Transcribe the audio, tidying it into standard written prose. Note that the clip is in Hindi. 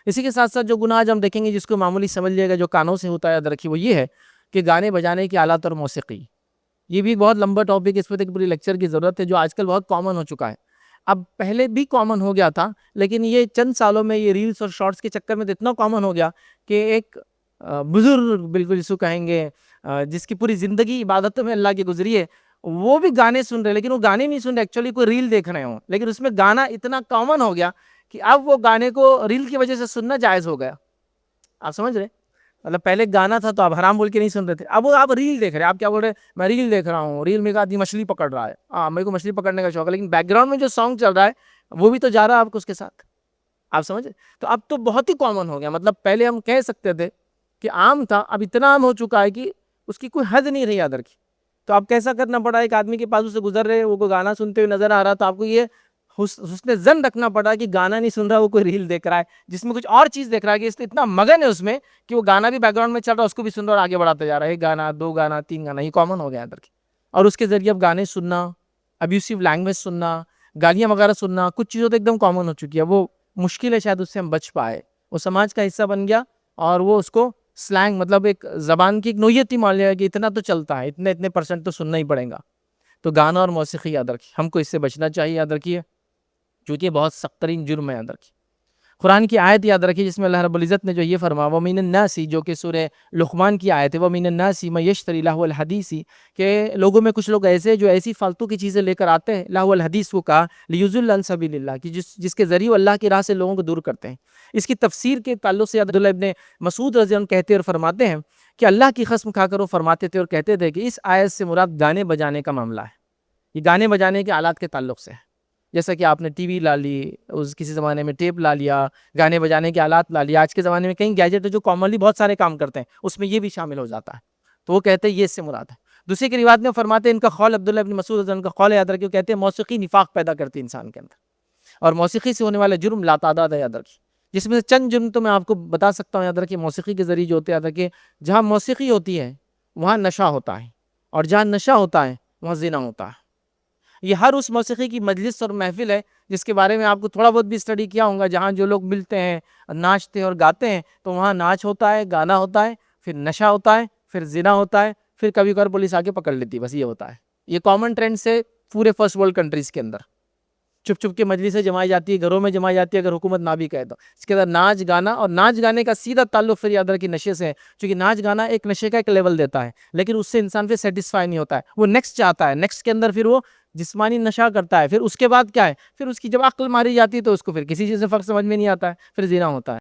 इसी के साथ साथ जो गुनाह आज हम देखेंगे जिसको मामूली समझ लिएगा, जो कानों से होता है, याद रखिए, वो ये है कि गाने बजाने की आलात और मौसीकी। ये भी एक बहुत लंबा टॉपिक है, इस पर एक पूरी लेक्चर की ज़रूरत है, जो आजकल बहुत कॉमन हो चुका है। अब पहले भी कॉमन हो गया था, लेकिन ये चंद सालों में ये रील्स और शॉर्ट्स के चक्कर में तो इतना कॉमन हो गया कि एक बुजुर्ग, बिल्कुल जिसको कहेंगे जिसकी पूरी ज़िंदगी इबादतों में अल्लाह की गुजरी है, वो भी गाने सुन रहे हैं, लेकिन वो गाने नहीं सुन रहे, एक्चुअली कोई रील देख रहे हों, लेकिन उसमें गाना इतना कॉमन हो गया कि अब वो गाने को रील की वजह से सुनना जायज़ हो गया। आप समझ रहे? मतलब पहले गाना था तो आप हराम बोल के नहीं सुन रहे थे, अब वो आप रील देख रहे हैं। आप क्या बोल रहे हैं? मैं रील देख रहा हूँ, रील में एक आदमी मछली पकड़ रहा है। हाँ, मेरे को मछली पकड़ने का शौक है, लेकिन बैकग्राउंड में जो सॉन्ग चल रहा है वो भी तो जा रहा है आपको उसके साथ। आप समझ रहे? तो अब तो बहुत ही कॉमन हो गया, मतलब पहले हम कह सकते थे कि आम था, अब इतना आम हो चुका है कि उसकी कोई हद नहीं रही अदर की। तो अब कैसा करना पड़ा, एक आदमी के पास से गुजर रहे, वो कोई गाना सुनते हुए नजर आ रहा, तो आपको ये हुस्न ज़न रखना पड़ा कि गाना नहीं सुन रहा, वो कोई रील देख रहा है जिसमें कुछ और चीज़ देख रहा है, कि इसलिए इतना मगन है उसमें कि वो गाना भी बैकग्राउंड में चल रहा है, उसको भी सुन रहा है और आगे बढ़ाते जा रहा है। एक गाना, दो गाना, तीन गाना, ये कॉमन हो गया अंदर की। और उसके जरिए अब गाने सुनना, अब्यूसिव लैंग्वेज सुनना, गालियाँ वगैरह सुनना, कुछ चीज़ें तो एकदम कॉमन हो चुकी है। वो मुश्किल है शायद उससे हम बच पाए, वो समाज का हिस्सा बन गया और वो उसको स्लैंग, मतलब एक ज़बान की एक नोयत ही मान लिया कि इतना तो चलता है, इतने इतने परसेंट तो सुनना ही पड़ेगा। तो गाना और मौसीकी याद रखिए, हमको इससे बचना चाहिए, याद रखिए, क्योंकि ये बहुत सख्त तरीन जुर्म है, याद रखिए। कुरान की आयत याद रखिए जिसमें अल्लाह रब्बुल इज़्ज़त ने जो ये फरमाया, व मिनन नासी, जो कि सूरह लुक़मान की आयत है, व मिनन नासी मन यश्तरी लहवल हदीसी, के लोगों में कुछ लोग ऐसे जो ऐसी फालतू की चीज़ें लेकर आते हैं, लहवल हदीस को कहा, लियुज़िल्ल अन सबीलिल्लाह, कि जिसके ज़रिए वो अल्लाह की राह से लोगों को दूर करते हैं। इसकी तफसीर के ताल्लुक से अब्दुल्लाह इब्न मसूद रज़ी अल्लाह कहते और फरमाते हैं कि अल्लाह की कसम खाकर वो फरमाते थे और कहते थे कि इस आयत से मुराद गाने बजाने का मामला है। ये गाने बजाने के आलात के ताल्लुक से है। जैसा कि आपने टीवी ला ली, उस किसी ज़माने में टेप ला लिया, गाने बजाने के आलात ला लिया, आज के ज़माने में कई गैजेट है जो कॉमनली बहुत सारे काम करते हैं, उसमें ये भी शामिल हो जाता है। तो वो कहते हैं ये इससे मुराद है। दूसरी की रिवायत में फरमाते हैं, इनका कौल अब्दुल्लाह इब्न मसूद रज़ी अल्लाह का कौल है, याद रखिए, वो कहते हैं मौसीकी निफाक पैदा करती है इंसान के अंदर, और मौसीकी से होने वाले जुर्म लातादाद है, याद रखिए। जिसमें से चंद जुर्म तो मैं आपको बता सकता हूँ, याद रखिए, मौसीकी के ज़रिए जो होते हैं, याद रखिए, जहाँ मौसीकी होती है वहाँ नशा होता है, और जहाँ नशा होता है वहाँ ज़िना होता है। ये हर उस मौसीकी की मजलिस और महफ़िल है जिसके बारे में आपको थोड़ा बहुत भी स्टडी किया होगा, जहाँ जो लोग मिलते हैं, नाचते हैं और गाते हैं, तो वहाँ नाच होता है, गाना होता है, फिर नशा होता है, फिर ज़िना होता है, फिर कभी-कभार पुलिस आके पकड़ लेती है, बस ये होता है। ये कॉमन ट्रेंड्स है पूरे फर्स्ट वर्ल्ड कंट्रीज़ के अंदर। चुप-चुप के मजलिसें जमाई जाती है, घरों में जमाई जाती है, अगर हुकूमत ना भी कहे तो। इसके अंदर नाच गाना, और नाच गाने का सीधा ताल्लुक फिर याद रखिए नशे से है, क्योंकि नाच गाना एक नशे का एक लेवल देता है, लेकिन उससे इंसान फिर सेटिस्फाई नहीं होता है, वो नेक्स्ट चाहता है, नेक्स्ट के अंदर फिर वो जिस्मानी नशा करता है, फिर उसके बाद क्या है, फिर उसकी जब अक्ल मारी जाती है तो उसको फिर किसी चीज़ से फ़र्क समझ में नहीं आता है, फिर ज़िना होता है।